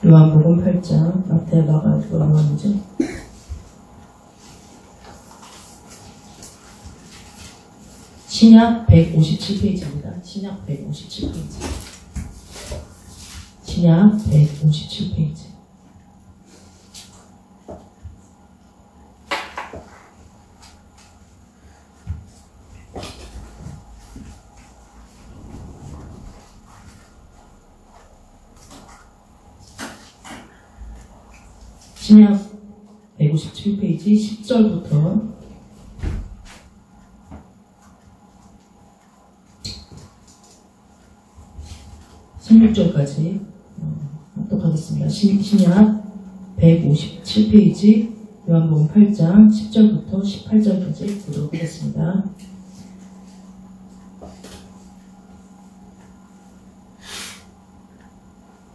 요한복음 8장, 마태, 마가, 요한이죠. 신약 157페이지입니다. 신약 157페이지. 신약 157페이지. 신약 157페이지 10절부터 16절까지 합독하겠습니다. 신약 157페이지 요한복음 8장 10절부터 18절까지 보도록 하겠습니다.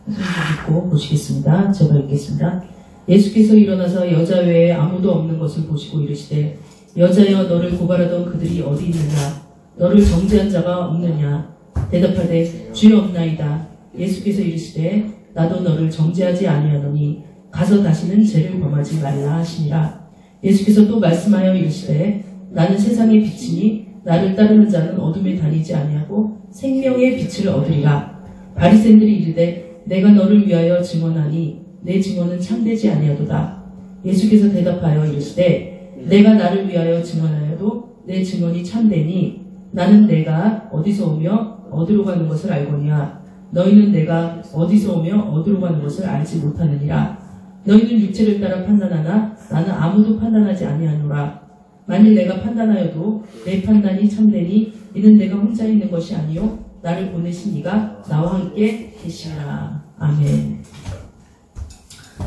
읽고 보시겠습니다. 제가 읽겠습니다. 예수께서 일어나서 여자 외에 아무도 없는 것을 보시고 이르시되 여자여 너를 고발하던 그들이 어디 있느냐 너를 정죄한 자가 없느냐 대답하되 주여 없나이다. 예수께서 이르시되 나도 너를 정죄하지 아니하노니 가서 다시는 죄를 범하지 말라 하시니라. 예수께서 또 말씀하여 이르시되 나는 세상의 빛이니 나를 따르는 자는 어둠에 다니지 아니하고 생명의 빛을 얻으리라. 바리새인들이 이르되 내가 너를 위하여 증언하니 내 증언은 참되지 아니하도다. 예수께서 대답하여 이르시되 내가 나를 위하여 증언하여도 내 증언이 참되니 나는 내가 어디서 오며 어디로 가는 것을 알거니와 너희는 내가 어디서 오며 어디로 가는 것을 알지 못하느니라. 너희는 육체를 따라 판단하나 나는 아무도 판단하지 아니하노라. 만일 내가 판단하여도 내 판단이 참되니 이는 내가 혼자 있는 것이 아니요 나를 보내신 이가 나와 함께 계시라. 아멘.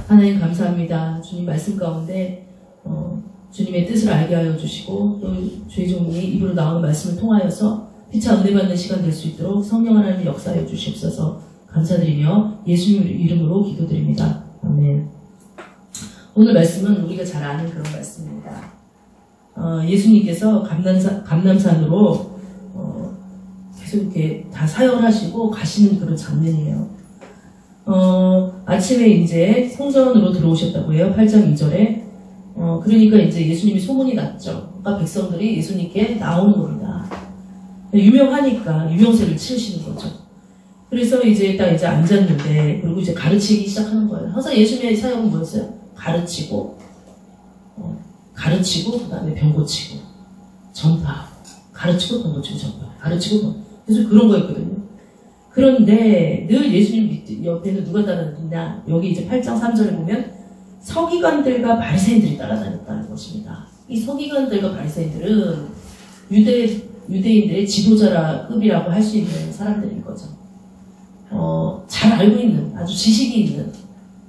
하나님 감사합니다. 주님 말씀 가운데 주님의 뜻을 알게 하여 주시고 또 주의 종이 입으로 나오는 말씀을 통하여서 피차 은혜 받는 시간 될 수 있도록 성령 하나님의 역사해 주시옵소서. 감사드리며 예수님 이름으로 기도드립니다. 아멘. 오늘 말씀은 우리가 잘 아는 그런 말씀입니다. 예수님께서 감람산으로 계속 이렇게 다 사역을 하시고 가시는 그런 장면이에요. 아침에 이제 성전으로 들어오셨다고 해요. 8장 2절에. 그러니까 이제 예수님이 소문이 났죠. 그러니까 백성들이 예수님께 나오는 겁니다. 유명하니까 유명세를 치우시는 거죠. 그래서 이제 딱 이제 앉았는데, 그리고 이제 가르치기 시작하는 거예요. 항상 예수님의 사역은 뭐였어요? 가르치고, 그 다음에 병 고치고, 전파. 가르치고 병 고치고 전파. 가르치고 병. 그래서 그런 거였거든요. 그런데 늘 예수님 옆에는 누가 따라다녔냐? 여기 이제 8장 3절에 보면 서기관들과 바리새인들이 따라다녔다는 것입니다. 이 서기관들과 바리새인들은 유대인들의 지도자급이라고 할 수 있는 사람들인 거죠. 잘 알고 있는, 아주 지식이 있는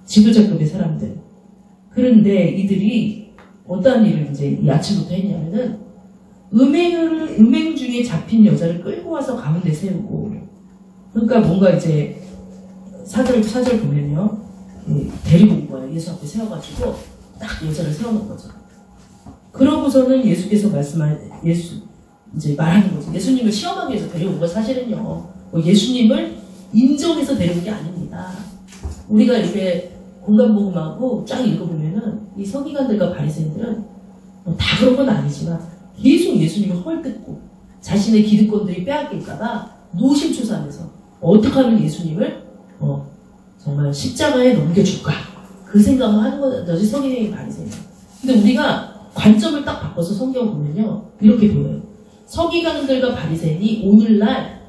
지도자급의 사람들. 그런데 이들이 어떠한 일을 이제 이 아침부터 했냐면은 음행 중에 잡힌 여자를 끌고 와서 가운데 세우고, 그러니까 뭔가 이제 사절 보면요, 데리고 온 거예요. 예수 앞에 세워가지고 딱 여자를 세워놓은 거죠. 그러고서는 예수께서 이제 말하는 거죠. 예수님을 시험하기 위해서 데려온 거 사실은요, 예수님을 인정해서 데려온 게 아닙니다. 우리가 이렇게 공간복음하고 쫙 읽어보면은 이 서기관들과 바리새인들은 다 그런 건 아니지만 계속 예수님을 헐뜯고 자신의 기득권들이 빼앗길까봐 노심초사하면서 어떻게 하면 예수님을 정말 십자가에 넘겨줄까, 그 생각을 하는 거지, 서기관이 바리새인. 근데 우리가 관점을 딱 바꿔서 성경을 보면요, 이렇게 보여요. 서기관들과 바리새인이 오늘날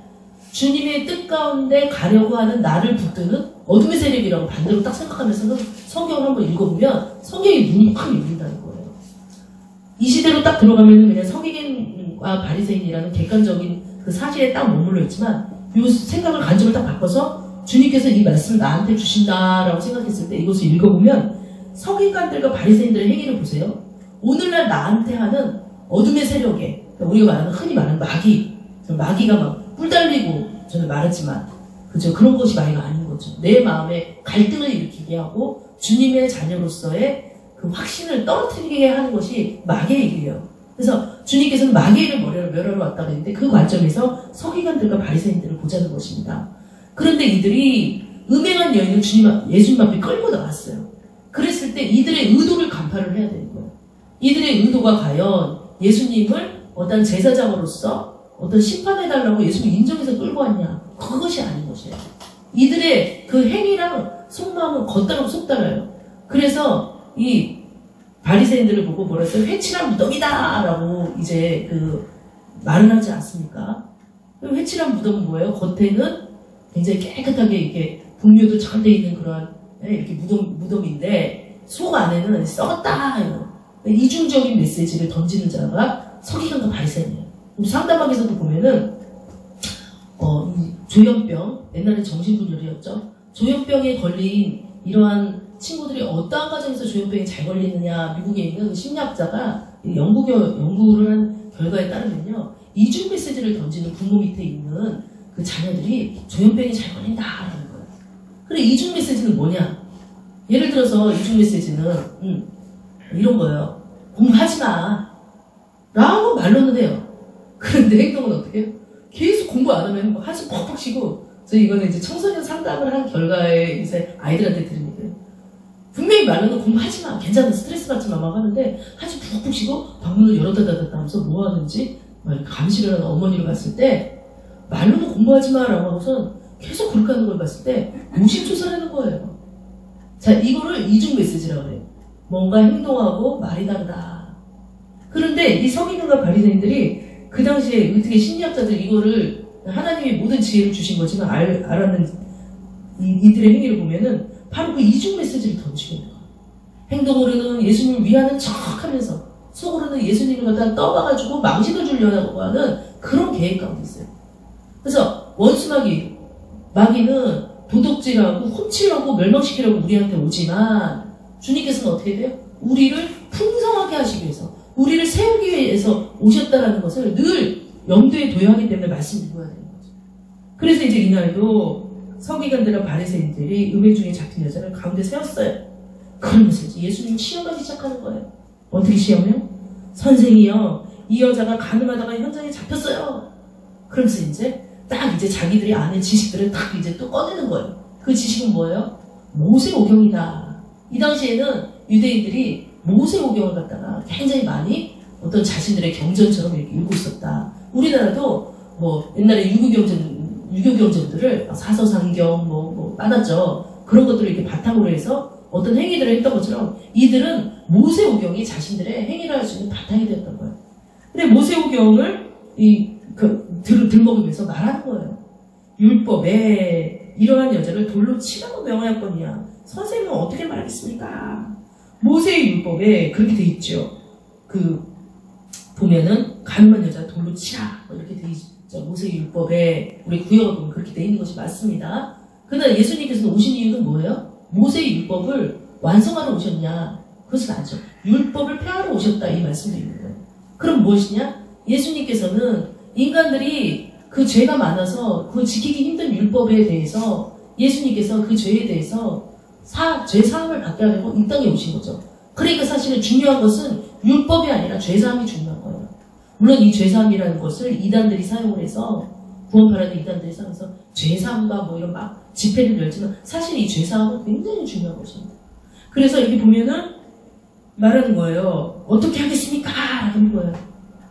주님의 뜻 가운데 가려고 하는 나를 붙드는 어둠의 세력이라고 반대로 딱 생각하면서 성경을 한번 읽어보면 성경의 눈이 확 열린다는 거예요. 이 시대로 딱 들어가면 그냥 서기관과 바리새인이라는 객관적인 그 사실에 딱 머물러 있지만, 이 생각을 관점을 딱 바꿔서 주님께서 이 말씀을 나한테 주신다라고 생각했을 때 이것을 읽어보면 서기관들과 바리새인들의 행위를 보세요. 오늘날 나한테 하는 어둠의 세력에, 우리가 흔히 말하는 마귀가 막 뿔 달리고 저는 말했지만, 그죠? 그런 것이 마귀가 아닌 거죠. 내 마음에 갈등을 일으키게 하고 주님의 자녀로서의 그 확신을 떨어뜨리게 하는 것이 마귀의 일이에요. 그래서 주님께서는 마귀를 멸하러 왔다고 했는데 그 관점에서 서기관들과 바리새인들을 보자는 것입니다. 그런데 이들이 음행한 여인을 예수님 앞에 끌고 나왔어요. 그랬을 때 이들의 의도를 간파를 해야 되는 거예요. 이들의 의도가 과연 예수님을 어떤 제사장으로서 어떤 심판해달라고 예수님 인정해서 끌고 왔냐? 그것이 아닌 것이에요. 이들의 그 행위랑 속마음은 겉다르고 속달라요. 그래서 이 바리새인들을 보고 뭐라 했어요? 회칠한 무덤이다! 라고 이제 그 말을 하지 않습니까? 회칠한 무덤은 뭐예요? 겉에는 굉장히 깨끗하게 이렇게 분묘도 잘 돼 있는 그런 이렇게 무덤인데 속 안에는 썩었다! 이중적인 메시지를 던지는 자가 서기관과 바리새인이에요. 상담학에서도 보면은 조현병, 옛날에 정신분열이었죠. 조현병에 걸린 이러한 친구들이 어떠한 과정에서 조현병이 잘 걸리느냐, 미국에 있는 그 심리학자가 연구를 한 결과에 따르면요, 이중 메시지를 던지는 부모 밑에 있는 그 자녀들이 조현병이 잘 걸린다라는 거예요. 그래, 이중 메시지는 뭐냐? 예를 들어서 이중 메시지는 이런 거예요. 공부하지 마. 라고 말로는 해요. 그런데 행동은 어떻게 해요? 계속 공부 안 하면 한숨 퍽퍽 쉬고, 이거는 이제 청소년 상담을 한 결과에 이제 아이들한테 들은 얘기예요. 분명히 말로는 공부하지 마. 괜찮아. 스트레스 받지 마. 막 하는데, 한숨 푹푹 쉬고, 방문을 열었다 닫았다 하면서 뭐 하는지, 막 이렇게 감시를 하는 어머니를 봤을 때, 말로는 공부하지 마. 라고 하고선 계속 그렇게 하는 걸 봤을 때, 의심조사를 하는 거예요. 자, 이거를 이중 메시지라고 해요. 뭔가 행동하고 말이 다르다. 그런데 이 서기관과 바리새인들이 그 당시에 어떻게 심리학자들 이거를 하나님이 모든 지혜를 주신 거지만 알았는 이들의 행위를 보면은 바로 그 이중 메시지를 던지게 돼요. 행동으로는 예수님을 위하는 척 하면서 속으로는 예수님을 갖다 떠봐가지고 망신을 주려고 하는 그런 계획 가운데 있어요. 그래서 마귀는 도둑질하고 훔치려고 멸망시키려고 우리한테 오지만 주님께서는 어떻게 돼요? 우리를 풍성하게 하시기 위해서, 우리를 세우기 위해서 오셨다라는 것을 늘 염두에 둬야 하기 때문에 말씀을 읽어야 되는 거죠. 그래서 이제 이날도 서기관들과 바리새인들이 음행 중에 잡힌 여자를 가운데 세웠어요. 그러면서 이제 예수님을 시험하기 시작하는 거예요. 어떻게 시험해요? 선생이요, 이 여자가 가늠하다가 현장에 잡혔어요. 그러면서 이제 딱 이제 자기들이 아는 지식들을 딱 이제 또 꺼내는 거예요. 그 지식은 뭐예요? 모세오경이다. 이 당시에는 유대인들이 모세오경을 갖다가 굉장히 많이 어떤 자신들의 경전처럼 이렇게 읽고 있었다. 우리나라도 뭐 옛날에 유교 경전들을 사서상경 뭐 많았죠. 그런 것들을 이렇게 바탕으로 해서 어떤 행위들을 했던 것처럼 이들은 모세오경이 자신들의 행위를 할 수 있는 바탕이 되었던 거예요. 근데 모세오경을 들먹으면서 말하는 거예요. 율법에 이러한 여자를 돌로 치라고 명하였거니와 선생님은 어떻게 말하겠습니까? 모세의 율법에 그렇게 돼 있죠. 보면은 가늠한 여자 돌로 치라 이렇게 돼 있죠. 모세의 율법에 우리 구역을 보면 그렇게 돼 있는 것이 맞습니다. 그러나 예수님께서 오신 이유는 뭐예요? 모세의 율법을 완성하러 오셨냐? 그것은 아니죠. 율법을 폐하러 오셨다 이 말씀도 있는 거예요. 그럼 무엇이냐? 예수님께서는 인간들이 그 죄가 많아서 그 지키기 힘든 율법에 대해서 예수님께서 그 죄에 대해서 죄 사함을 받게 하려고 이 땅에 오신 거죠. 그러니까 사실은 중요한 것은 율법이 아니라 죄 사함이 중요한 거예요. 물론 이 죄 사함이라는 것을 이단들이 사용을 해서 구원파라는 이단들이 사용해서 죄 사함과 뭐 이런 막 집회를 열지만 사실 이 죄 사함은 굉장히 중요한 것입니다. 그래서 여기 보면은 말하는 거예요. 어떻게 하겠습니까? 라는 거예요.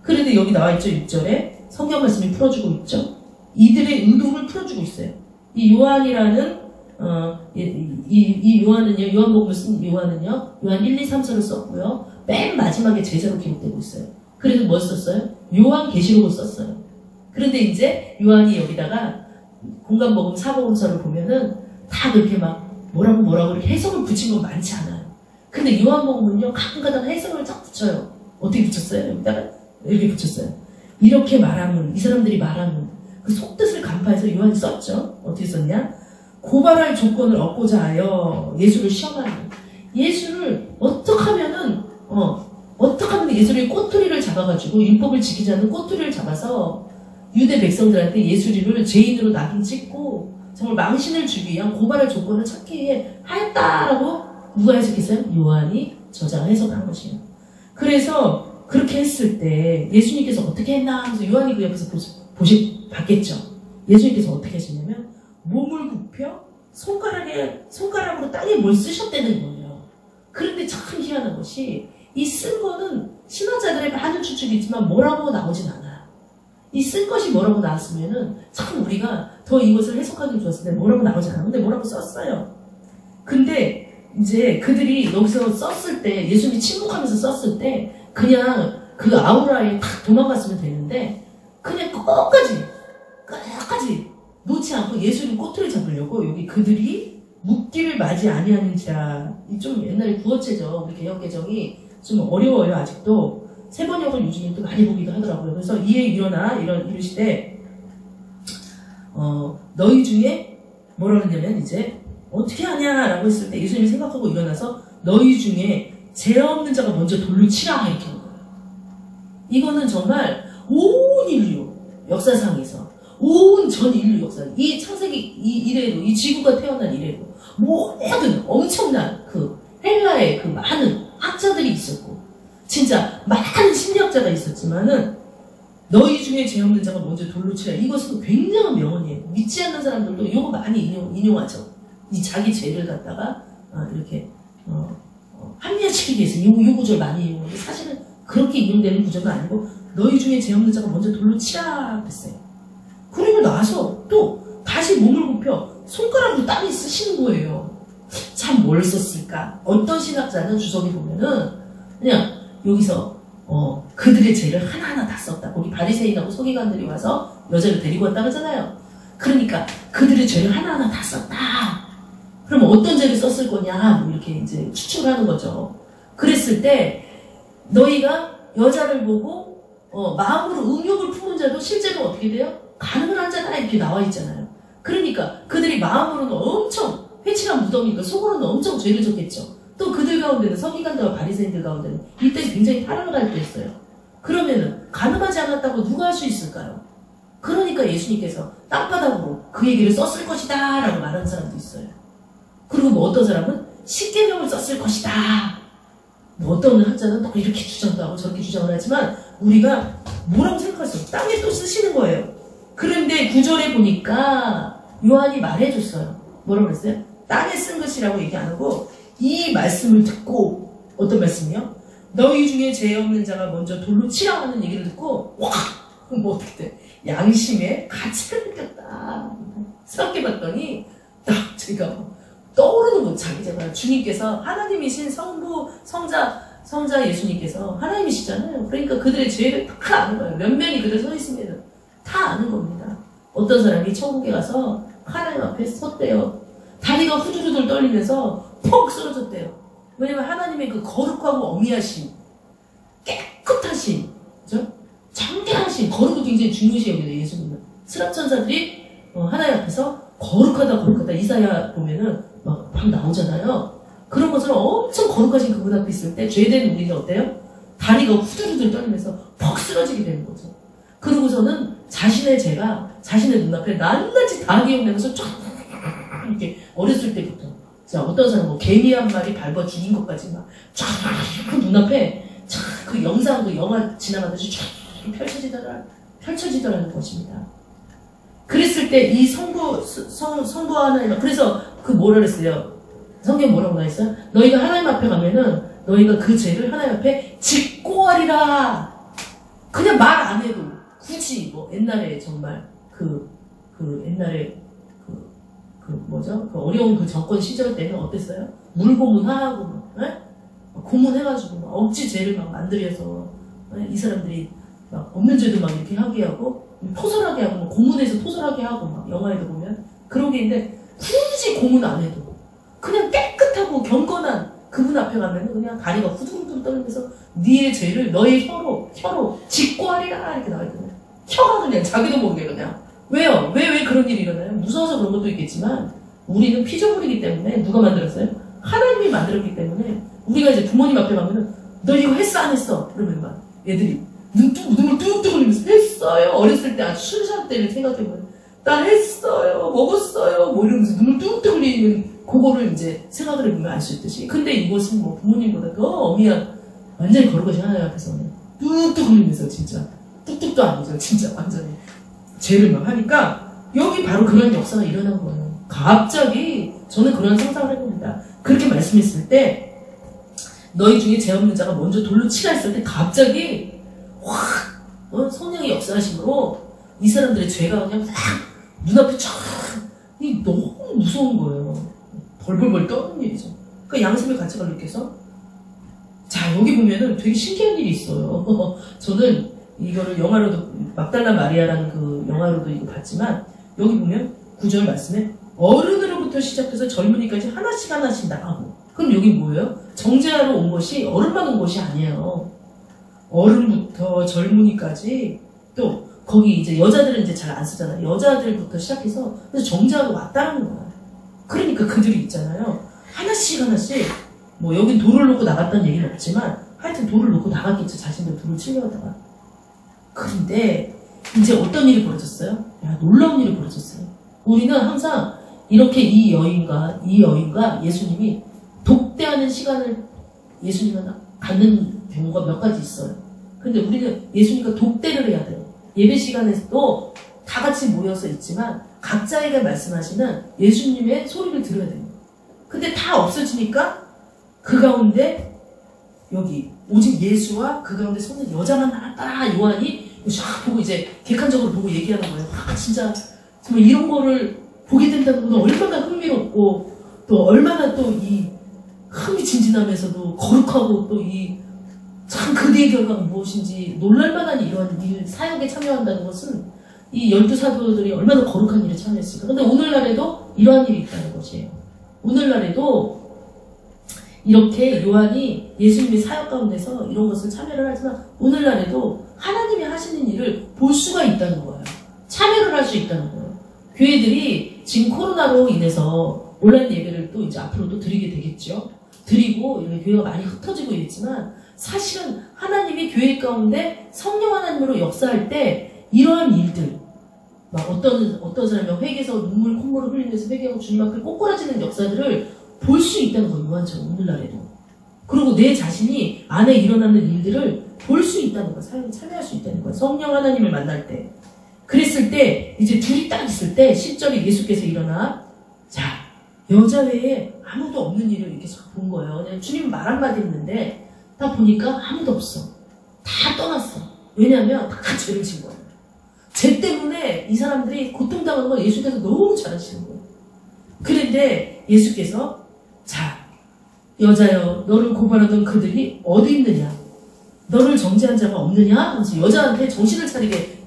그런데 여기 나와 있죠. 6절에 성경 말씀이 풀어주고 있죠. 이들의 의도를 풀어주고 있어요. 이 요한이라는 이 요한은요, 요한복음을 쓴 요한 1, 2, 3서를 썼고요. 맨 마지막에 제자로 기록되고 있어요. 그래서 뭘 썼어요? 요한계시록을 썼어요. 그런데 이제 요한이 여기다가 공간복음, 사복음서를 보면은 다 그렇게 막 뭐라고 이렇게 해석을 붙인 건 많지 않아요. 근데 요한복음은요, 가끔가다 해석을 쫙 붙여요. 어떻게 붙였어요? 여기다가 이렇게 붙였어요. 이렇게 말하면, 이 사람들이 말하는 그 속뜻을 간파해서 요한이 썼죠. 어떻게 썼냐? 고발할 조건을 얻고자 하여 예수를 시험하는, 예수를 어떻게 하면 예수를 꼬투리를 잡아가지고 율법을 지키지 않는 꼬투리를 잡아서 유대 백성들한테 예수를 죄인으로 낙인 찍고 정말 망신을 주기 위한 고발할 조건을 찾기 하였다라고 누가 해석했어요? 요한이 저자가 해석한 것이에요. 그래서 그렇게 했을 때 예수님께서 어떻게 했나 하면서 요한이 그 옆에서 봤겠죠. 예수님께서 어떻게 하시냐면 몸을 굽혀 손가락으로 땅에 뭘 쓰셨다는 거예요. 그런데 참 희한한 것이 이 쓴 거는 신학자들의 많은 추측이 있지만 뭐라고 나오진 않아요. 이 쓴 것이 뭐라고 나왔으면은 참 우리가 더 이것을 해석하기 좋았을 텐데 뭐라고 나오지 않아요. 근데 뭐라고 썼어요. 근데 이제 그들이 여기서 썼을 때 예수님이 침묵하면서 썼을 때 그냥 그 아우라에 탁 도망갔으면 되는데 그냥 끝까지 놓지 않고 예수님 꼬투리 잡으려고 여기 그들이 묻기를 맞이 아니하는지라. 이 좀 옛날에 구어체죠. 우리 개역개정이 좀 어려워요. 아직도 세번역을 요즘에 또 많이 보기도 하더라고요. 그래서 이에 일어나 이르시되 너희 중에 뭐라 그러냐면 이제 어떻게 하냐라고 했을 때 예수님이 생각하고 일어나서 너희 중에 죄 없는 자가 먼저 돌로 치라 이렇게 한 거예요. 이거는 정말 온 인류 역사상에서 온 전 인류 역사, 이 창세기 이래로, 이 지구가 태어난 이래로 모든 엄청난 그 헬라의 그 많은 학자들이 있었고 진짜 많은 심리학자가 있었지만은 너희 중에 죄 없는 자가 먼저 돌로 치라. 이것은 굉장한 명언이에요. 믿지 않는 사람들도 이거 많이 인용하죠. 이 자기 죄를 갖다가 이렇게 합리화시키기 위해서 이 구절 많이 인용하는데 사실은 그렇게 인용되는 구절은 아니고 너희 중에 죄 없는 자가 먼저 돌로 치라 그랬어요. 그리고 나서 또 다시 몸을 굽혀 손가락으로 땅에 쓰시는 거예요. 참 뭘 썼을까? 어떤 신학자는 주석에 보면은 그냥 여기서 그들의 죄를 하나하나 다 썼다. 거기 바리새인하고 서기관들이 와서 여자를 데리고 왔다 그러잖아요. 그러니까 그들의 죄를 하나하나 다 썼다. 그럼 어떤 죄를 썼을 거냐? 뭐 이렇게 이제 추측을 하는 거죠. 그랬을 때 너희가 여자를 보고 마음으로 음욕을 품은 자도 실제로 어떻게 돼요? 가늠을 한 자다 이렇게 나와 있잖아요. 그러니까 그들이 마음으로는 엄청 회칠한 무덤이니까 속으로는 엄청 죄를 졌겠죠. 또 그들 가운데는 서기관들과 바리새인들 가운데는 이때 굉장히 타락을 할 때였어요. 그러면은 가늠하지 않았다고 누가 할 수 있을까요? 그러니까 예수님께서 땅바닥으로 그 얘기를 썼을 것이다 라고 말하는 사람도 있어요. 그리고 뭐 어떤 사람은 십계명을 썼을 것이다. 뭐 어떤 학자는 또 이렇게 주장도 하고 저렇게 주장을 하지만 우리가 뭐라고 생각할 수 없어요. 땅에 또 쓰시는 거예요. 그런데 구절에 보니까 요한이 말해줬어요. 뭐라고 그랬어요? 땅에 쓴 것이라고 얘기 안 하고 이 말씀을 듣고 어떤 말씀이요? 너희 중에 죄 없는 자가 먼저 돌로 치라 하는 얘기를 듣고 와! 그럼 뭐 어떻게 돼? 양심에 가치를 느꼈다. 생각해 봤더니 딱 제가 떠오르는 거 자기가 주님께서 하나님이신 성자 예수님께서 하나님이시잖아요. 그러니까 그들의 죄를 다 아는 거예요. 몇 명이 그들 서 있으면 다 아는 겁니다. 어떤 사람이 천국에 가서 하나님 앞에 섰대요. 다리가 후들후들 떨리면서 퍽 쓰러졌대요. 왜냐면 하나님의 그 거룩하고 어미하신 깨끗하신 그죠? 청결하신 거룩을 굉장히 중요시 여기는 예수님은 스랍천사들이 하나님 앞에서 거룩하다 이사야 보면은 막 나오잖아요. 그런 것처럼 엄청 거룩하신 그분 앞에 있을 때 죄된 우리는 어때요? 다리가 후들후들 떨리면서 퍽 쓰러지게 되는 거죠. 그러고서는 자신의 죄가 자신의 눈앞에 낱낱이 다 기억나면서 쫙 이렇게 어렸을 때부터 자 어떤 사람 뭐 개미 한 마리 밟아 죽인 것까지 막 쫙 눈앞에 그 영상 그 영화 지나가듯이 쫙 펼쳐지더라는 것입니다. 그랬을 때 이 성부 하나님 그래서 그 뭐라 그랬어요? 성경 뭐라고 나있어요? 너희가 하나님 앞에 가면은 너희가 그 죄를 하나님 앞에 직고하리라. 그냥 말 안 해도 굳이 뭐 옛날에 정말 옛날에 뭐죠? 그 어려운 그 정권 시절 때는 어땠어요? 물고문하고 고문해가지고 막 억지 죄를 막 만들어서 이 사람들이 막 없는 죄도 막 이렇게 하게 하고 토설하게 하고 고문해서 토설하게 하고 막 영화에도 보면 그런 게 있는데 굳이 고문 안 해도 그냥 깨끗하고 경건한 그분 앞에 가면 그냥 다리가 후들후들 떨면서 네의 죄를 너의 혀로 직고하리라 이렇게 나와있거든요. 혀가 그냥 자기도 모르게 그냥 왜요? 왜 그런 일이 일어나요? 무서워서 그런 것도 있겠지만 우리는 피조물이기 때문에 누가 만들었어요? 하나님이 만들었기 때문에 우리가 이제 부모님 앞에 가면은 너 이거 했어 안 했어? 그러면 막 애들이 눈물 뚝뚝 흘리면서 했어요. 어렸을 때 아주 순수한 때를 생각해보면 나 했어요. 먹었어요. 뭐 이러면서 눈물 뚝뚝 흘리는 그거를 이제 생각을 해보면 알 수 있듯이 근데 이것은 뭐 부모님보다 더 어미한 완전히 거룩하신 하나님 앞에서는 뚝뚝 흘리면서 진짜 뚝뚝도 아니죠. 진짜 완전히 죄를 막 하니까 여기 바로 그런 역사가 일어난 거예요. 갑자기 저는 그런 상상을 해봅니다. 그렇게 말씀했을 때 너희 중에 죄 없는 자가 먼저 돌로 치라 했을 때 갑자기 확 성령의 역사하심으로 이 사람들의 죄가 그냥 싹 눈앞에 쫙 너무 무서운 거예요. 벌벌벌 떠는 일이죠. 그러니까 양심의 가치가 느껴서 자 여기 보면은 되게 신기한 일이 있어요. 저는 이거를 영화로도 막달라 마리아라는 그 영화로도 이거 봤지만 여기 보면 9절 말씀에 어른으로부터 시작해서 젊은이까지 하나씩 나가고 그럼 여기 뭐예요? 정죄하러 온 것이 어른만 온 것이 아니에요. 어른부터 젊은이까지 또 거기 이제 여자들은 이제 잘 안 쓰잖아요. 여자들부터 시작해서 그래서 정죄하러 왔다는 거야. 그러니까 그들이 있잖아요. 하나씩 뭐 여긴 돌을 놓고 나갔다는 얘기는 없지만 하여튼 돌을 놓고 나갔겠죠. 자신들 돌을 치려다가. 그런데 이제 어떤 일이 벌어졌어요? 야, 놀라운 일이 벌어졌어요. 우리는 항상 이렇게 이 여인과 예수님이 독대하는 시간을 예수님은 갖는 경우가 몇 가지 있어요. 근데 우리는 예수님과 독대를 해야 돼요. 예배 시간에서도 다 같이 모여서 있지만 각자에게 말씀하시는 예수님의 소리를 들어야 돼요. 근데 다 없어지니까 그 가운데 여기 오직 예수와 그 가운데 서는 여자만 나왔다. 요한이 쫙 보고 이제 객관적으로 보고 얘기하는 거예요. 아 진짜 정말 이런 거를 보게 된다는 건 얼마나 흥미롭고 또 얼마나 또 이 흥미진진하면서도 거룩하고 또 이 참 그대의 결과가 무엇인지 놀랄만한 이런 일 사역에 참여한다는 것은 이 12사도들이 얼마나 거룩한 일에 참여했을까. 근데 오늘날에도 이러한 일이 있다는 것이에요. 오늘날에도 이렇게 요한이 예수님의 사역 가운데서 이런 것을 참여를 하지만 오늘날에도 하나님이 하시는 일을 볼 수가 있다는 거예요. 참여를 할 수 있다는 거예요. 교회들이 지금 코로나로 인해서 온라인 예배를 또 이제 앞으로 또 드리게 되겠죠. 드리고 이렇게 교회가 많이 흩어지고 있지만 사실은 하나님이 교회 가운데 성령 하나님으로 역사할 때 이러한 일들 막 어떤 사람이 회개에서 눈물 콧물을 흘리면서 회개하고 주님 앞에 꼬꾸라지는 역사들을 볼 수 있다는 거예요. 요한처럼 오늘날에도. 그리고 내 자신이 안에 일어나는 일들을 볼 수 있다는 거예요. 사역에 참여할 수 있다는 거예요. 성령 하나님을 만날 때. 그랬을 때 이제 둘이 딱 있을 때 10절에 예수께서 일어나 자 여자 외에 아무도 없는 일을 이렇게 본 거예요. 그냥 주님 말 한마디 했는데 딱 보니까 아무도 없어. 다 떠났어. 왜냐하면 다 죄를 진 거예요. 죄 때문에 이 사람들이 고통당하는 걸 예수께서 너무 잘 아시는 거예요. 그런데 예수께서 자 여자여 너를 고발하던 그들이 어디 있느냐? 너를 정죄한 자가 없느냐? 그래서 여자한테 정신을 차리게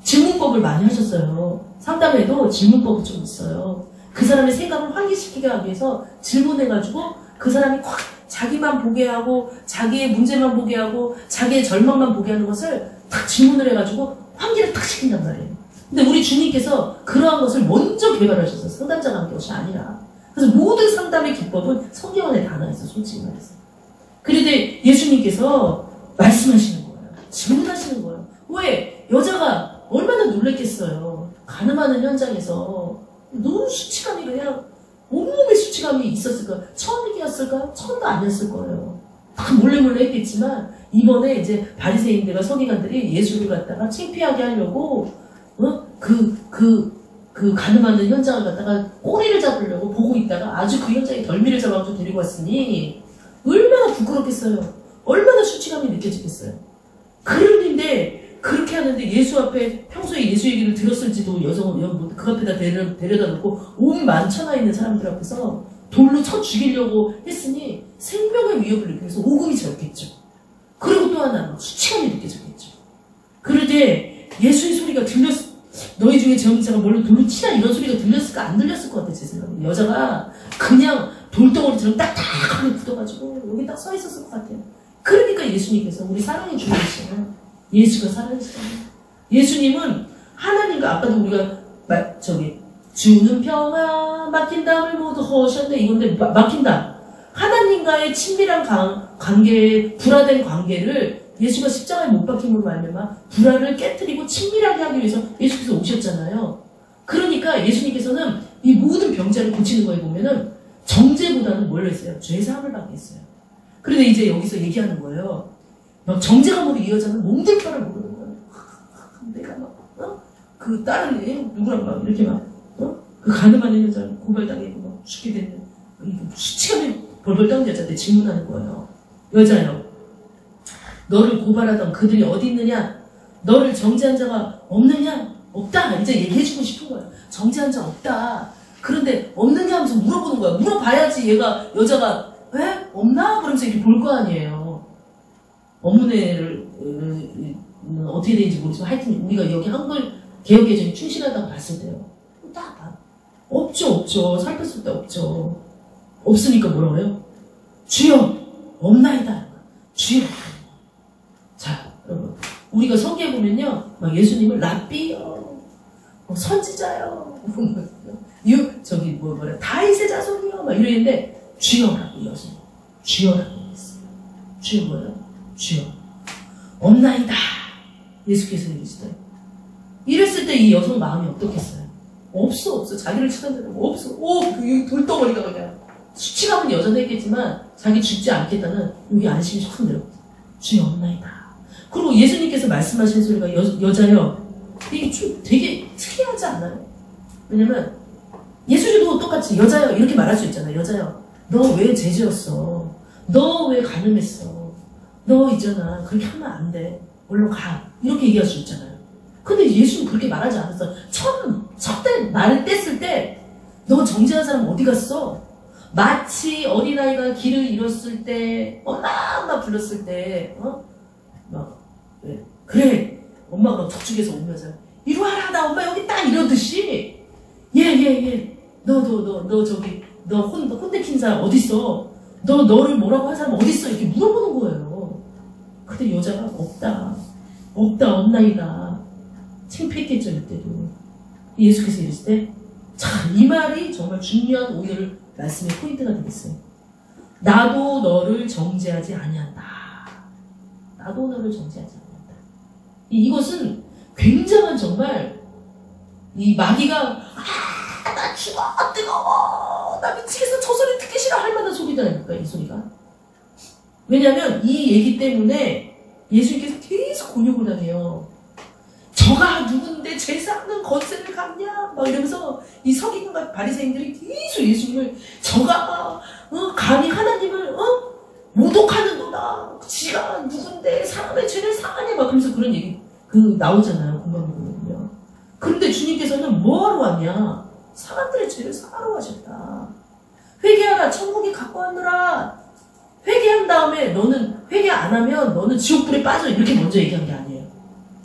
질문법을 많이 하셨어요. 상담에도 질문법이 좀 있어요. 그 사람의 생각을 환기시키게 하기 위해서 질문해가지고 그 사람이 확 자기만 보게 하고 자기의 문제만 보게 하고 자기의 절망만 보게 하는 것을 탁 질문을 해가지고 환기를 탁 시킨단 말이에요. 근데 우리 주님께서 그러한 것을 먼저 개발하셨어요. 상담자가 한 것이 아니라. 그래서 모든 상담의 기법은 성경 안에 다 나있어요. 솔직히 말해서. 그런데 예수님께서 말씀하시는 거예요. 질문하시는 거예요. 왜? 여자가 얼마나 놀랬겠어요. 가늠하는 현장에서 너무 수치감이 그냥 온몸에 수치감이 있었을까? 처음이었을까? 처음도 아니었을 거예요. 다 몰래 했겠지만 이번에 이제 바리새인들과 서기관들이 예수를 갖다가 창피하게 하려고 그 가늠하는 현장을 갖다가 꼬리를 잡으려고 보고 있다가 아주 그 현장에 덜미를 잡아가지고 데리고 왔으니 얼마나 부끄럽겠어요. 얼마나 수치감이 느껴지겠어요. 그런데 그렇게 하는데 예수 앞에 평소에 예수 얘기를 들었을지도 그 앞에다 데려다 놓고 온 만천하 있는 사람들 앞에서 돌로 쳐 죽이려고 했으니 생명의 위협을 느끼면서 오금이 졌겠죠. 그리고 또 하나 수치감이 느껴졌겠죠. 그런데 예수의 소리가 너희 중에 죄 없는 자가 뭘로 돌로 치라 이런 소리가 들렸을까? 안 들렸을 것 같아 제 생각에. 여자가 그냥 돌덩어리처럼 딱딱하게 굳어가지고 여기 딱 서 있었을 것 같아요. 그러니까 예수님께서 우리 사랑의 주님이시잖아요. 예수가 살아계시잖아요. 예수님은 하나님과 아까도 우리가 주는 평화 막힌다을 모두 허셨네 이건데 막힌다. 하나님과의 친밀한 관계, 불화된 관계를 예수가 십자가에 못 박힘으로 말미암아 불화를 깨트리고 친밀하게 하기 위해서 예수께서 오셨잖아요. 그러니까 예수님께서는 이 모든 병자를 고치는 거에 보면은 정죄보다는 뭘 했어요? 죄사함을 받게 했어요. 그런데 이제 여기서 얘기하는 거예요. 막 정죄감으로 이 여자는 몸둘 바를 모르는 거예요. 내가 막 그 다른 누구랑 막 이렇게 막 그 가늠하는 여자 고발당하고 막 죽게 됐네. 수치감이 벌벌 떠는 여자한테 질문하는 거예요. 여자요. 너를 고발하던 그들이 어디 있느냐? 너를 정죄한 자가 없느냐? 없다. 이제 얘기해주고 싶은 거예요. 정죄한 자 없다. 그런데 없느냐 하면서 물어보는 거야. 물어봐야지 여자가 왜? 없나? 그러면서 이렇게 볼 거 아니에요. 업무내를 어떻게 되는지 모르지만 하여튼 우리가 여기 한글 개혁개정이 충실하다고 봤을 때요. 딱 봐. 없죠. 살폈을 때 없죠. 없으니까 뭐라고 해요? 주여 없나이다. 주여. 자, 여러분 우리가 성경에 보면요, 막 예수님을 랍비요, 선지자요, 다윗의 자손이요, 막 이러는데 주여라고 여서 주여라고 했어요. 주여 뭐예요? 주여 없나이다. 예수께서 이르시되. 이랬을 때 이 여성 마음이 어떻겠어요? 없어. 자기를 치닫는다고 없어. 그 돌덩어리가 그냥. 수치감은 여전히 했겠지만 자기 죽지 않겠다는 여기 안심이 확 내려오죠. 주여 없나이다. 그리고 예수님께서 말씀하신 소리가 여자요. 이게 좀 되게 특이하지 않아요? 왜냐면 예수님도 똑같이 여자요 이렇게 말할 수 있잖아요. 여자요. 너 왜 죄지었어? 너 왜 가늠했어? 너 있잖아. 그렇게 하면 안 돼. 얼른 가. 이렇게 얘기할 수 있잖아요. 근데 예수는 그렇게 말하지 않았어. 첫 말을 뗐을 때 너 정죄한 사람 어디 갔어? 마치 어린아이가 길을 잃었을 때 엄마 불렀을 때 그래 엄마가 막 척죽에서 오면서 이리 와라 나 엄마 여기 있다 이러듯이 너 저기 너 혼내킨 사람 어딨어? 너를 뭐라고 한 사람 어딨어? 이렇게 물어보는 거예요. 근데 여자가 없나이다. 창피했겠죠 이때도. 예수께서 이랬을 때 참 이 말이 정말 중요한 오늘 말씀의 포인트가 되겠어요. 나도 너를 정죄하지 아니한다. 나도 너를 정죄하지 아니한다. 이것은 굉장한 정말 이 마귀가 나 죽어 뜨거워 나 미치겠어 저 소리 듣기 싫어 할 만한 소리다니까 이 소리가. 왜냐하면 이 얘기 때문에 예수님께서 계속 곤욕을 당해요. 저가 누군데 제사하는 권세를 갖냐 막 이러면서 이 서기관과 바리새인들이 계속 예수님을 저가 감히 하나님을 모독하는도다. 지가 누군데 사람의 죄를 사하냐 막 그러면서 그런 얘기 나오잖아요. 공부하는 거거든요. 그런데 주님께서는 뭐하러 왔냐? 사람들의 죄를 사하러 하셨다. 회개하라 천국이 가까웠느라. 회개한 다음에 너는 회개 안 하면 너는 지옥불에 빠져 이렇게 먼저 얘기한 게 아니에요.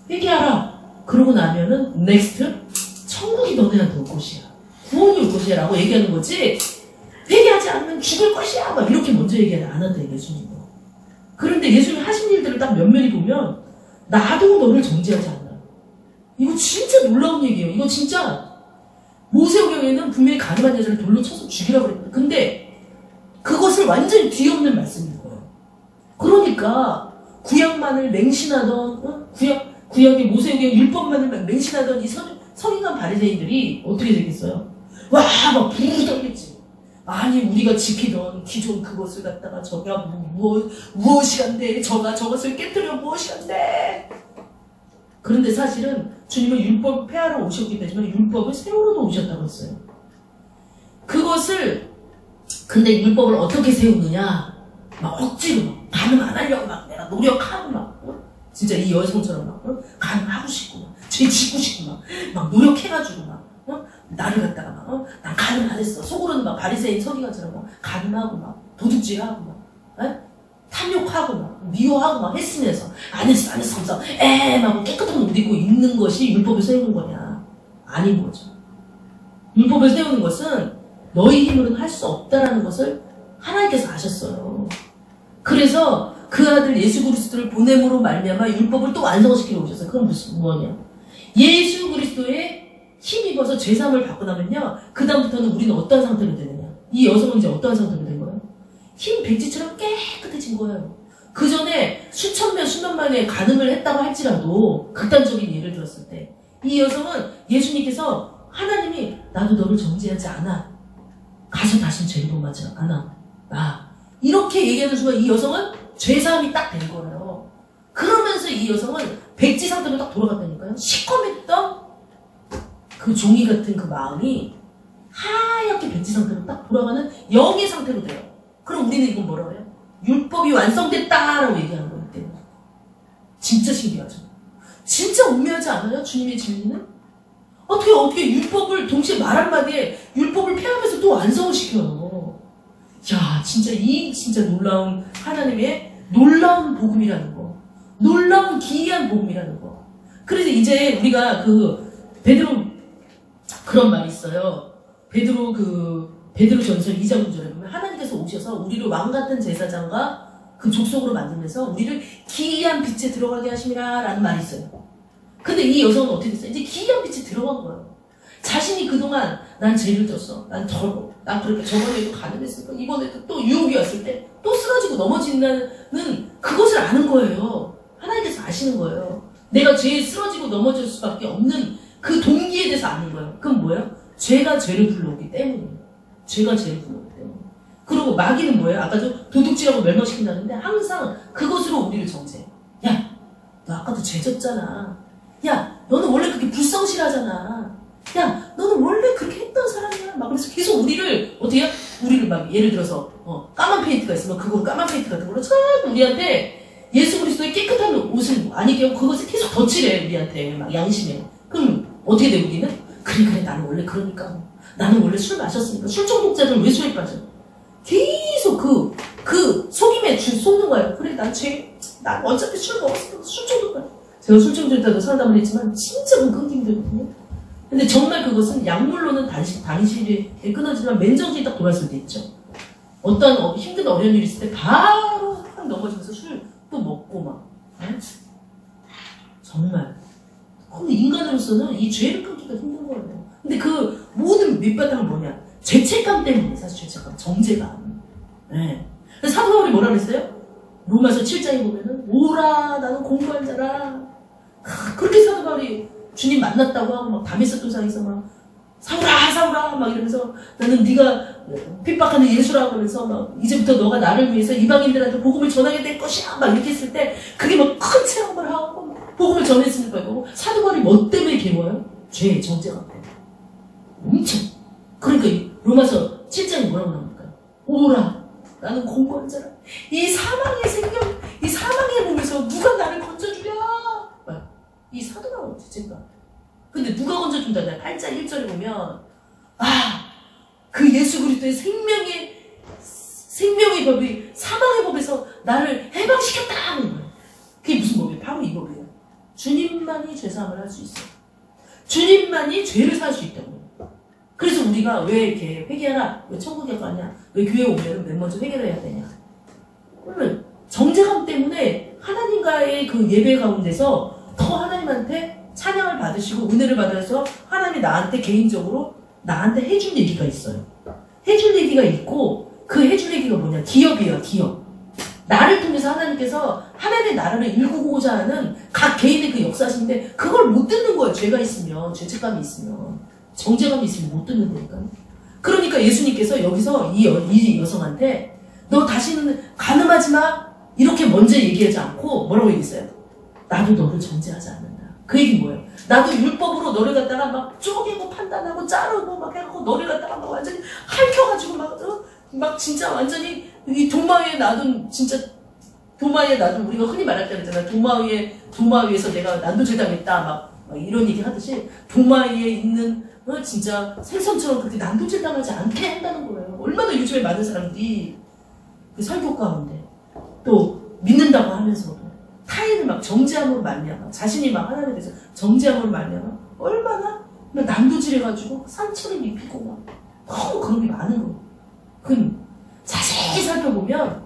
회개하라. 그러고 나면은 넥스트 천국이 너네한테 올 것이야. 구원이 올 것이야 라고 얘기하는 거지 회개하지 않으면 죽을 것이야 막 이렇게 먼저 얘기를 안 한다 예수님도. 그런데 예수님 하신 일들을 딱 면면히 보면 나도 너를 정죄하지 않나. 이거 진짜 놀라운 얘기예요. 이거 진짜 모세오경에는 분명히 가늠한 여자를 돌로 쳐서 죽이라고 그랬거든요. 근데 그것을 완전히 뒤엎는 말씀인 거예요. 그러니까 구약만을 맹신하던 구약의 모세오경 율법만을 맹신하던 이 서기관 바리새인들이 어떻게 되겠어요? 와, 막 부르르 떨겠지. 아니 우리가 지키던 기존 그것을 갖다가 저가 무엇이 한데 저가 저것을 깨뜨려 무엇이 한데. 그런데 사실은 주님은 율법을 폐하러 오셨기 때문에 율법을 세우러도 오셨다고 했어요. 그것을 근데 율법을 어떻게 세우느냐 막 억지로 가늠 안 하려고 막 내가 노력하고 막 진짜 이 여성처럼 막 가늠하고 싶고 막 죄 짓고 싶고 막 노력해가지고 막 나를 갖다가 막 난 가늠 안 했어. 속으로는 막 바리새인 서기관처럼 막 가늠하고 막 도둑질하고 막 탐욕하고 막 미워하고 막 했으면서 안 했어 하면서 막 깨끗한 옷 입고 있는 것이 율법을 세우는 거냐? 아닌 거죠. 율법을 세우는 것은 너희 힘으로는 할 수 없다라는 것을 하나님께서 아셨어요. 그래서 그 아들 예수 그리스도를 보냄으로 말미암아 율법을 또 완성시키러 오셨어요. 그건 뭐냐? 예수 그리스도의 힘입어서 죄사함을 받고 나면요. 그 다음부터는 우리는 어떤 상태로 되느냐? 이 여성은 이제 어떤 상태로 된 거예요? 흰 백지처럼 깨끗해진 거예요. 그 전에 수천 명, 수만 명의 가늠을 했다고 할지라도 극단적인 예를 들었을 때 이 여성은 예수님께서 하나님이 나도 너를 정죄하지 않아. 가서 다신 죄를 범하지 않아. 이렇게 얘기하는 순간 이 여성은 죄사함이 딱 된 거예요. 그러면서 이 여성은 백지 상태로 딱 돌아갔다니까요. 시커맸던 그 종이 같은 그 마음이 하얗게 백지 상태로 딱 돌아가는 영의 상태로 돼요. 그럼 우리는 이건 뭐라고 해요? 율법이 완성됐다라고 얘기하는 거기 때문에. 진짜 신기하죠? 진짜 운명하지 않아요? 주님의 진리는? 어떻게 율법을 동시에 말 한마디에 율법을 폐하면서 또 완성을 시켜요. 야, 진짜 놀라운 하나님의 놀라운 복음이라는 거. 놀라운 기이한 복음이라는 거. 그래서 이제 우리가 베드로 그런 말이 있어요. 베드로전서 2장 9절에 보면 하나님께서 오셔서 우리를 왕같은 제사장과 그 족속으로 만들면서 우리를 기이한 빛에 들어가게 하심이라 라는 말이 있어요. 근데 이 여성은 어떻게 됐어요? 이제 기이한 빛에 들어간 거예요. 자신이 그동안 난 죄를 졌어. 난 더러워. 난 그렇게 저번에도 가늠했으니까 이번에도 또 유혹이 왔을 때 또 쓰러지고 넘어진다는 그것을 아는 거예요. 하나님께서 아시는 거예요. 내가 죄에 쓰러지고 넘어질 수밖에 없는 그 동기에 대해서 아는 거예요. 그건 뭐예요? 죄가 죄를 불러오기 때문이에요. 죄가 죄를 불러오기 때문에. 그리고 마귀는 뭐예요? 아까도 도둑질하고 멸망시킨다는데 항상 그것으로 우리를 정죄해. 야, 너 아까도 죄 졌잖아. 야, 너는 원래 그렇게 불성실하잖아. 야, 너는 원래 그렇게 했던 사람이야. 막 그래서 계속 우리를 어떻게 해요? 우리를 막 예를 들어서 까만 페인트가 있으면 그거 까만 페인트 같은 걸로 자꾸 우리한테 예수 그리스도의 깨끗한 옷을 안 입게 그것을 계속 덧칠해 우리한테 막 양심에. 그럼 어떻게 돼 우리는? 그래 나는 원래 그러니까. 나는 원래 술 마셨으니까. 술 중독자들은 왜 술에 빠져? 계속 그 속임에 속는 거예요. 그래 난 어차피 술 먹었으니까 술 중독자. 제가 술 중독자 때도 상담을 했지만 진짜 그건 끊기 힘들거든요. 근데 정말 그것은 약물로는 단시에 끊어지지만 맨정신이 딱 돌아설 때 있죠. 어떤 힘든 어려운 일이 있을 때 바로 확 넘어지면서 술 또 먹고 막. 네? 정말. 근데 인간으로서는 이 죄를 끊기가 힘든 거예요. 근데 그 모든 밑바탕은 뭐냐? 죄책감 때문에 사실 죄책감, 정죄감. 네. 사도 바울이 뭐라 그랬어요? 로마서 7장에 보면은 오라 나는 공부한 자라. 그렇게 사도 바울이 주님 만났다고 하고 막 다메섹 도상에서 막 사울아 막 이러면서 나는 네가 핍박하는 예수라고 하면서 막 이제부터 너가 나를 위해서 이방인들한테 복음을 전하게 될 것이야 막 이렇게 했을 때 그게 막 큰 체험을 하고 복음을 전했으니까 거고 사도 바울이 뭐 때문에 괴로워요? 죄 정죄감 때문에 엄청. 그러니까 로마서 7장이 뭐라고 나옵니까? 오라 나는 공고한 자라. 이 사망의 생명, 이 사망의 몸에서 누가 나를 건져주랴. 이 사도 바울 죄책감. 근데 누가 건져준다? 8장 1절에 보면 그 예수 그리스도의 생명의 법이 사망의 법에서 나를 해방시켰다 하는 거예요. 그게 무슨 법이에요? 바로 이 법이에요. 주님만이 죄사함을 할 수 있어요. 주님만이 죄를 살 수 있다고. 그래서 우리가 왜 이렇게 회개하라? 왜 천국에 가냐? 왜 교회 오면 맨 먼저 회개를 해야 되냐? 그러면 정죄감 때문에 하나님과의 그 예배 가운데서 더 하나님한테 찬양을 받으시고 은혜를 받아서 하나님이 나한테 개인적으로 나한테 해준 얘기가 있어요. 해줄 얘기가 있고 그 해줄 얘기가 뭐냐? 기업이에요. 기업. 나를 통해서 하나님께서 하나님의 나라를 일구고자 하는 각 개인의 그 역사신데 그걸 못 듣는 거예요. 죄가 있으면, 죄책감이 있으면, 정죄감이 있으면 못 듣는 거니까. 그러니까 예수님께서 여기서 이 여성한테 너 다시는 가늠하지 마 이렇게 먼저 얘기하지 않고 뭐라고 얘기했어요? 나도 너를 정죄하지 않는다. 그 얘기 뭐예요? 나도 율법으로 너를 갖다가 막 쪼개고 판단하고 자르고 막 해갖고 너를 갖다가 막 완전히 핥혀가지고 막 진짜 완전히 이 도마 위에 놔둔 진짜 도마 위에 놔둔 우리가 흔히 말할 때 그러잖아. 도마 위에서 내가 난도질당했다 막 이런 얘기 하듯이 도마 위에 있는 진짜 생선처럼 그렇게 난도질당하지 않게 한다는 거예요. 얼마나 요즘에 많은 사람들이 그 설교 가운데 또 믿는다고 하면서도 타인을 막 정죄함으로 말미암아 자신이 막 하나님에 대해서 정죄함으로 말미암아 얼마나 난도질해가지고 상처를 입히고 막 너무 그런 게 많은 거예요. 그럼 자세히 살펴보면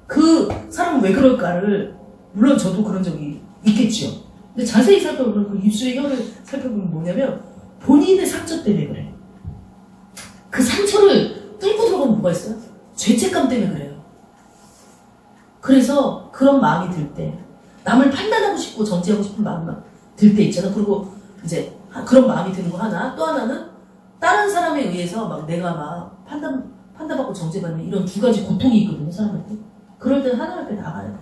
그 사람은 왜 그럴까를 물론 저도 그런 적이 있겠죠. 근데 자세히 살펴보면 그 입술의 혀를 살펴보면 뭐냐면 본인의 상처 때문에 그래. 그 상처를 뚫고 들어가면 뭐가 있어요? 죄책감 때문에 그래요. 그래서 그런 마음이 들 때 남을 판단하고 싶고 정죄하고 싶은 마음이 들 때 있잖아. 그리고 이제 그런 마음이 드는 거 하나, 또 하나는 다른 사람에 의해서 막 내가 막 판단받고 정죄받는 이런 두 가지 고통이 있거든요, 사람한테. 그럴 때는 하나님 앞에 나가요.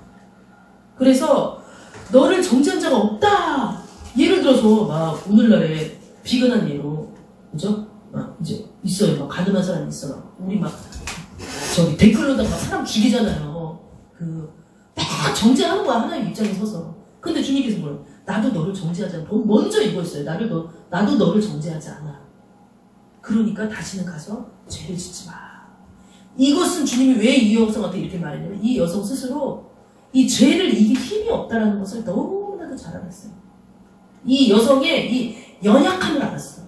그래서 너를 정죄한 자가 없다. 예를 들어서 막 오늘날에 비근한 예로, 그죠? 이제 있어요. 막 가늠한 사람이 있어. 막 우리 막 저기 댓글로다가 사람 죽이잖아요. 막 정죄하는 거야, 하나님 입장에 서서. 근데 주님께서 뭐예요? 나도 너를 정죄하지 않아. 먼저 이거였어요. 나도 너를 정죄하지 않아. 그러니까 다시는 가서 죄를 짓지 마. 이것은 주님이 왜 이 여성한테 이렇게 말했냐면 이 여성 스스로 이 죄를 이길 힘이 없다는 것을 너무나도 잘 알았어요. 이 여성의 이 연약함을 알았어.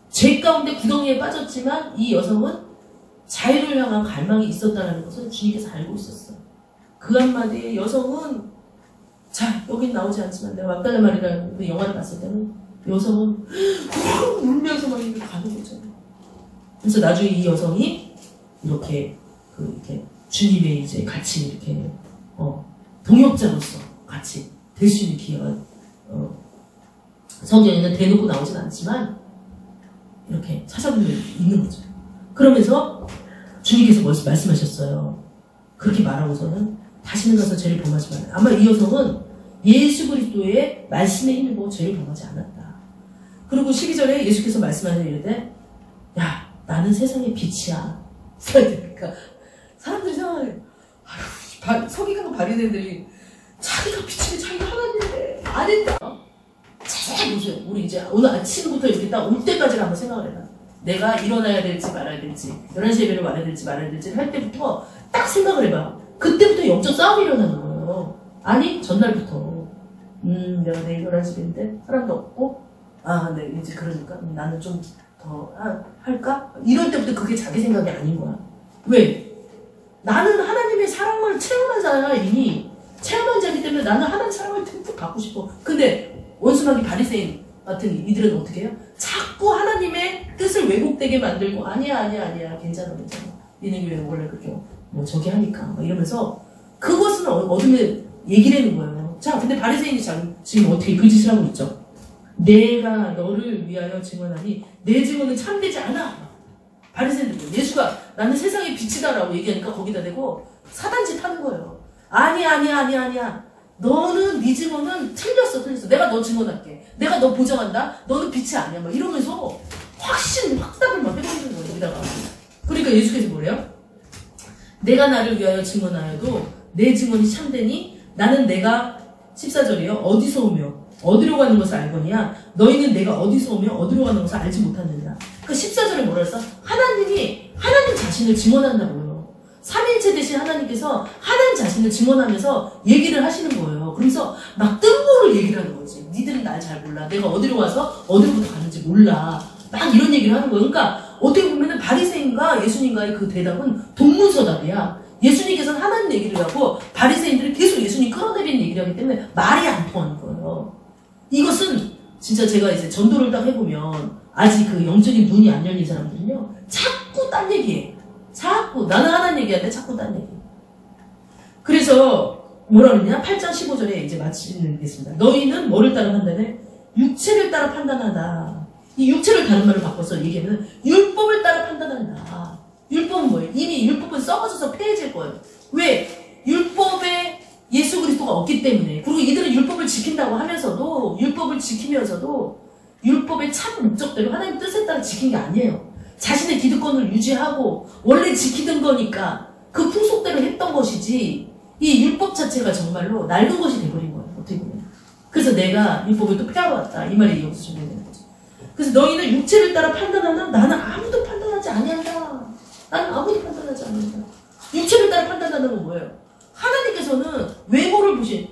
죄 가운데 구덩이에 빠졌지만 이 여성은 자유를 향한 갈망이 있었다는 것을 주님께서 알고 있었어. 그 한마디에 여성은 자 여긴 나오지 않지만 내가 막달라 말이라는 그 영화를 봤을 때는 여성은 울면서 막 이렇게 가는 거죠. 그래서 나중에 이 여성이 이렇게 이렇게 주님의 이제 같이 이렇게 동역자로서 같이 될 수 있는 기회가 성경에는 대놓고 나오진 않지만 이렇게 찾아보면 있는 거죠. 그러면서 주님께서 말씀하셨어요. 그렇게 말하고서는 다시는 가서 죄를 범하지 말라. 아마 이 여성은 예수 그리스도의 말씀에 힘입어 죄를 범하지 않았다. 그리고 12절에 예수께서 말씀하시는 이르되 야 나는 세상의 빛이야. 그러니까 사람들이 생각하는 서기관과 바리새인들이 자기가 빛인데 자기가 하나님인데 아닌가? 잘 보세요. 우리 이제 오늘 아침부터 이렇게 딱 올 때까지 한번 생각을 해봐. 내가 일어나야 될지 말아야 될지 11시 예배를 와야 될지 말아야 될지 할 때부터 딱 생각을 해봐. 그때부터 영적 싸움이 일어나는 거예요. 아니 전날부터 내가 내일 11시인데 사람도 없고 네 이제 그러니까 나는 좀 더 할까? 이럴 때부터 그게 자기 생각이 아닌 거야. 왜? 나는 하나님의 사랑을 체험한 자이니 체험한 자이기 때문에 나는 하나님의 사랑을 듬뿍 받고 싶어. 근데 원수마귀 바리새인 같은 이들은 어떻게 해요? 자꾸 하나님의 뜻을 왜곡되게 만들고 아니야 괜찮아 니네 교회는 원래 그렇게 뭐 저기 하니까 막 이러면서 그것은 어둠에 얘기를 하는 거예요. 자 근데 바리새인이 지금 어떻게 그 짓을 하고 있죠? 내가 너를 위하여 증언하니 내 증언은 참되지 않아. 바리새인들 예수가 나는 세상의 빛이다라고 얘기하니까 거기다 대고 사단짓 하는 거예요. 아니야. 너는 네 증언은 틀렸어. 내가 너 증언할게. 내가 너 보장한다. 너는 빛이 아니야. 막 이러면서 확답을 막 해버리는 거예요. 여기다가. 그러니까 예수께서 뭐래요? 내가 나를 위하여 증언하여도 내 증언이 참되니 나는 내가 14절이요. 어디서 오며 어디로 가는 것을 알거니와 너희는 내가 어디서 오며 어디로 가는 것을 알지 못하느니라. 그 14절에 뭐라 했어? 하나님 자신을 증언한다고요. 삼일체 되신 하나님께서 하나님 자신을 증언하면서 얘기를 하시는 거예요. 그래서 막 뜬구를 얘기를 하는 거지. 니들은 날 잘 몰라. 내가 어디로 와서 어디로부터 가는지 몰라. 막 이런 얘기를 하는 거예요. 그러니까 어떻게 보면은 바리새인과 예수님과의 그 대답은 동문서답이야. 예수님께서는 하나님 얘기를 하고 바리새인들이 계속 예수님 끌어내리는 얘기를 하기 때문에 말이 안 통하는 거예요. 이것은 진짜 제가 이제 전도를 딱 해보면 아직 그 영적인 눈이 안 열린 사람들은요 자꾸 딴 얘기해. 자꾸 나는 하나님 얘기하는데 자꾸 딴 얘기. 그래서 뭐라 그러냐? 8장 15절에 이제 마치겠습니다. 너희는 뭐를 따라 판단해? 육체를 따라 판단한다. 이 육체를 다른 말로 바꿔서 얘기하면 율법을 따라 판단한다. 율법은 뭐예요? 이미 율법은 썩어져서 폐해질 거예요. 왜? 율법에 예수 그리스도가 없기 때문에. 그리고 이들은 율법을 지킨다고 하면서도 율법을 지키면서도 율법의 참 목적대로 하나님 뜻에 따라 지킨 게 아니에요. 자신의 기득권을 유지하고 원래 지키던 거니까 그 풍속대로 했던 것이지 이 율법 자체가 정말로 낡은 것이 돼버린 거예요. 어떻게 보면. 그래서 내가 율법을 또 폐하러 왔다. 이 말이 여기서 정리되는 거죠. 그래서 너희는 육체를 따라 판단하나 나는 아무도 판단하지 아니한다. 나는 아무도 판단하지 않는다. 육체를 따라 판단하는 건 뭐예요? 하나님께서는 외모를 보신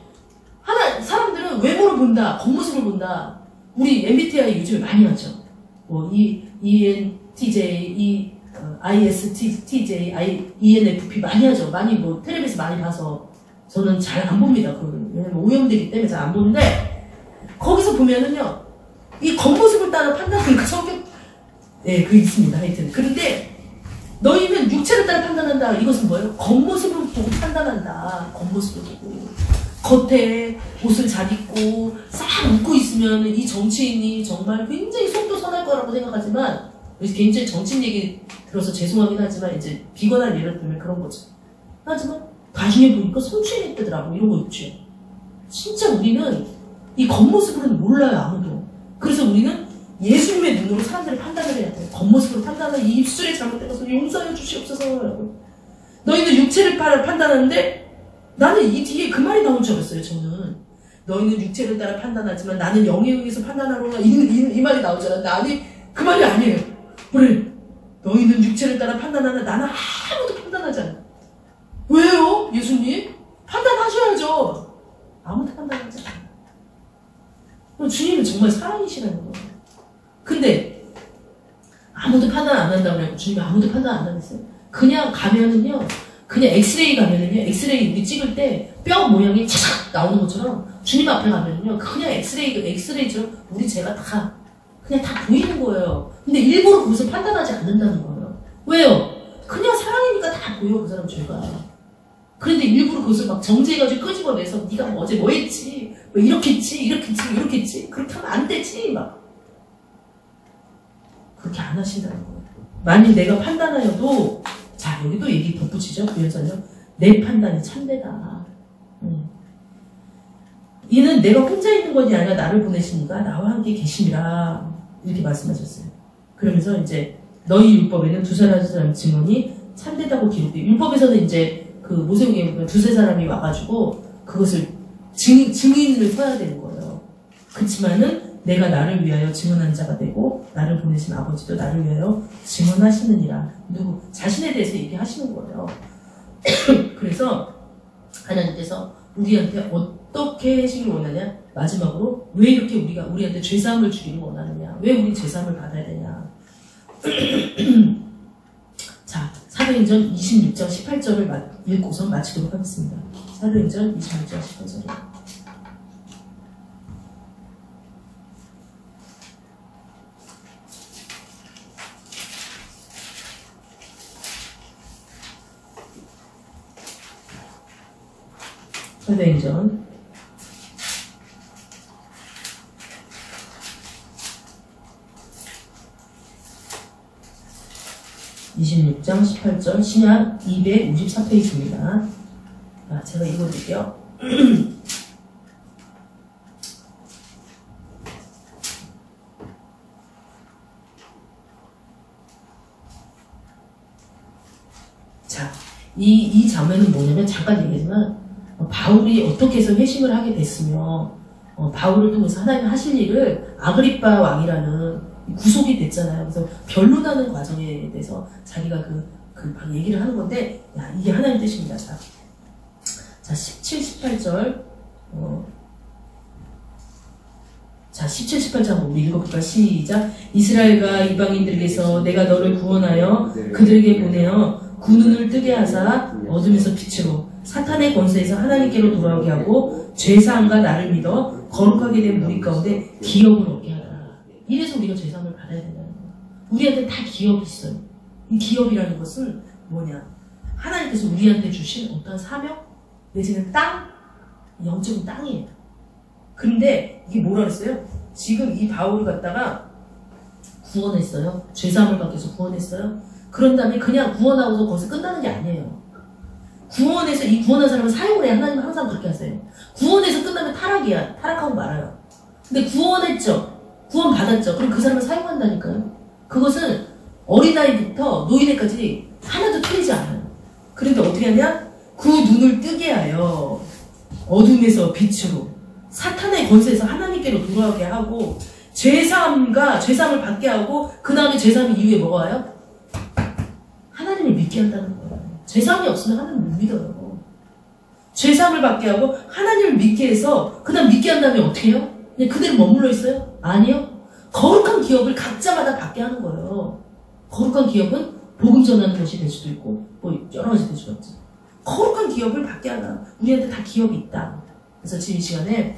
사람들은 외모를 본다. 겉모습을 본다. 우리 MBTI 요즘에 많이 하죠. 뭐 ENTJ, ISTJ, ENFP 많이 하죠. 많이 뭐 텔레비에서 많이 봐서 저는 잘 안 봅니다. 왜냐면 오염되기 때문에 잘 안 보는데 거기서 보면은요 이 겉모습을 따라 판단하는 그 성격 그 있습니다. 하여튼 그런데 너희는 육체를 따라 판단한다. 이것은 뭐예요? 겉모습을 보고 판단한다. 겉모습을 보고 겉에 옷을 잘 입고 싹 웃고 있으면 이 정치인이 정말 굉장히 속도 선할 거라고 생각하지만 굉장히 정치인 얘기 들어서 죄송하긴 하지만 이제 비관한 예를 들면 그런 거죠. 하지만 나중에 보니까 성추행했더라고 이런 거 있죠. 진짜 우리는 이 겉모습으로는 몰라요 아무도. 그래서 우리는 예수님의 눈으로 사람들을 판단을 해야 돼. 겉모습으로 판단을 이 입술에 잘못된 것을 용서해 주시옵소서. 너희는 육체를 판단하는데 나는 이 뒤에 그 말이 나올 줄 알았어요. 저는 너희는 육체를 따라 판단하지만 나는 영에 의해서 판단하노라 이 말이 나올 줄 알았는데 아니 그 말이 아니에요. 그래 너희는 육체를 따라 판단하나 나는 아무도 판단하지 않아. 왜요? 예수님? 판단하셔야죠. 아무도 판단하지 않아. 주님은 정말 사랑이시라는 거예요. 근데 아무도 판단 안 한다고 그래요. 주님이 아무도 판단 안 하겠어요. 그냥 가면은요. 그냥 엑스레이 가면은요. 엑스레이 우리 찍을 때 뼈 모양이 착 나오는 것처럼 주님 앞에 가면은요. 그냥 엑스레이처럼 우리 죄가 다 그냥 다 보이는 거예요. 근데 일부러 그것을 판단하지 않는다는 거예요. 왜요? 그냥 사랑이니까 다 보여 그 사람 죄가. 그런데 일부러 그것을 막 정지해가지고 끄집어내서 네가 뭐 어제 뭐 했지? 뭐 이렇게 했지? 이렇게 했지? 이렇게 했지? 그렇게 하면 안 되지? 막 그렇게 안 하신다는 거예요. 만일 내가 판단하여도 자 여기도 얘기 덧붙이죠. 구연사죠. 내 판단이 참되다. 이는 내가 혼자 있는 것이 아니라 나를 보내시니까 나와 함께 계심이라 이렇게 말씀하셨어요. 그러면서 이제 너희 율법에는 두세 사람 증언이 참되다고 기록돼요. 율법에서는 이제 그 모세오경에 보면 두세 사람이 와가지고 그것을 증인을 서야 되는 거예요. 그렇지만은 내가 나를 위하여 증언한 자가 되고 나를 보내신 아버지도 나를 위하여 증언하시느니라. 누구 자신에 대해서 얘기하시는 거예요. 그래서 하나님께서 우리한테 어떻게 해주길 원하냐? 마지막으로 왜 이렇게 우리한테 죄사함을 주기를 원하느냐? 왜 우리 죄사함을 받아야 되냐? 자, 사도행전 26장 18절을 읽고서 마치도록 하겠습니다. 사도행전 26장 18절을. 사도행전 26장 18절 신약 254페이지입니다. 제가 읽어드릴게요. 자, 이 장면은 뭐냐면 잠깐 얘기하지만 바울이 어떻게 해서 회심을 하게 됐으며 바울을 통해서 하나님 하실 일을 아그리빠 왕이라는 구속이 됐잖아요. 그래서 변론하는 과정에 대해서 자기가 막 얘기를 하는 건데 이게 하나님 뜻입니다. 자 17, 18절 자 17, 18절 한번 우리 읽어볼까요? 시작. 이스라엘과 이방인들에게서 내가 너를 구원하여 그들에게 보내어 그 눈을 뜨게 하사 어둠에서 빛으로 사탄의 권세에서 하나님께로 돌아오게 하고 죄사함과 나를 믿어 거룩하게 된 우리 가운데 기업을 얻게 하라. 이래서 우리가 죄사함을 받아야 된다는 거예요. 우리한테 다 기업이 있어요. 이 기업이라는 것은 뭐냐? 하나님께서 우리한테 주신 어떤 사명? 내지는 땅? 영적인 땅이에요. 그런데 이게 뭐라 그랬어요? 지금 이 바울을 갖다가 구원했어요. 죄사함을 받기 위해서 구원했어요. 그런 다음에 그냥 구원하고서 거기서 끝나는 게 아니에요. 구원해서 이 구원한 사람을 사용을 해야 하나님은 항상 그렇게 하세요. 구원해서 끝나면 타락이야. 타락하고 말아요. 근데 구원했죠. 구원 받았죠. 그럼 그 사람을 사용한다니까요. 그것은 어린아이부터 노인네까지 하나도 틀리지 않아요. 그런데 어떻게 하냐? 그 눈을 뜨게 하여 어둠에서 빛으로 사탄의 권세에서 하나님께로 돌아오게 하고 죄사함을 받게 하고 그 다음에 죄사함 이후에 뭐가 와요? 하나님을 믿게 한다는 거예요. 죄사함이 없으면 하나님을 못 믿어요. 죄사함을 받게 하고 하나님을 믿게 해서 그 다음 믿게 한 다음에 어떻게 해요? 그냥 그대로 머물러 있어요? 아니요. 거룩한 기업을 각자마다 받게 하는 거예요. 거룩한 기업은 복음 전하는 것이 될 수도 있고 뭐 여러 가지 될 수가 있죠. 거룩한 기업을 받게 하나. 우리한테 다 기업이 있다. 그래서 지금 이 시간에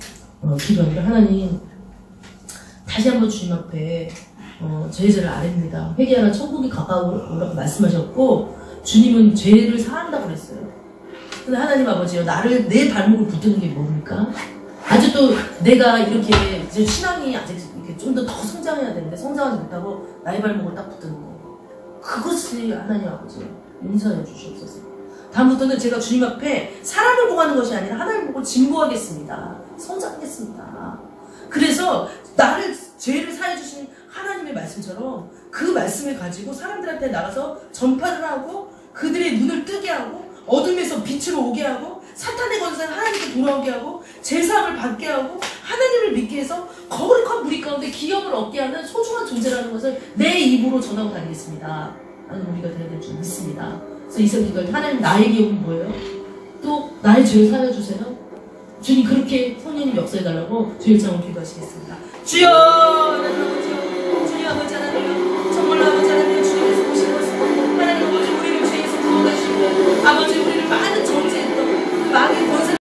기도합니다. 하나님 다시 한번 주님 앞에 저희 죄를 아뢰입니다. 회개하라 천국이 가까우라고 말씀하셨고 주님은 죄를 사한다고 그랬어요. 근데 하나님 아버지요, 내 발목을 붙드는 게 뭡니까? 아직도 내가 이렇게 이제 신앙이 아직 이렇게 좀 더 성장해야 되는데 성장하지 못하고 나의 발목을 딱 붙드는 거예요. 그것이 하나님 아버지 용서해 주시옵소서. 다음부터는 제가 주님 앞에 사람을 보고 하는 것이 아니라 하나님을 보고 진보하겠습니다. 성장하겠습니다. 그래서 나를 죄를 사해 주신 하나님의 말씀처럼 그 말씀을 가지고 사람들한테 나가서 전파를 하고 그들의 눈을 뜨게 하고 어둠에서 빛으로 오게 하고 사탄의 권세를 하나님께 돌아오게 하고 제사함을 받게 하고 하나님을 믿게 해서 거룩한 무리 가운데 기업을 얻게 하는 소중한 존재라는 것을 내 입으로 전하고 다니겠습니다. 나는 우리가 되어야 될 줄 믿습니다. 그래서 이 새벽 기도할 때 하나님 나의 기업은 뭐예요? 또 나의 죄를 사여주세요. 주님 그렇게 성령님 역사해달라고 주일장을 기도하시겠습니다. 주여!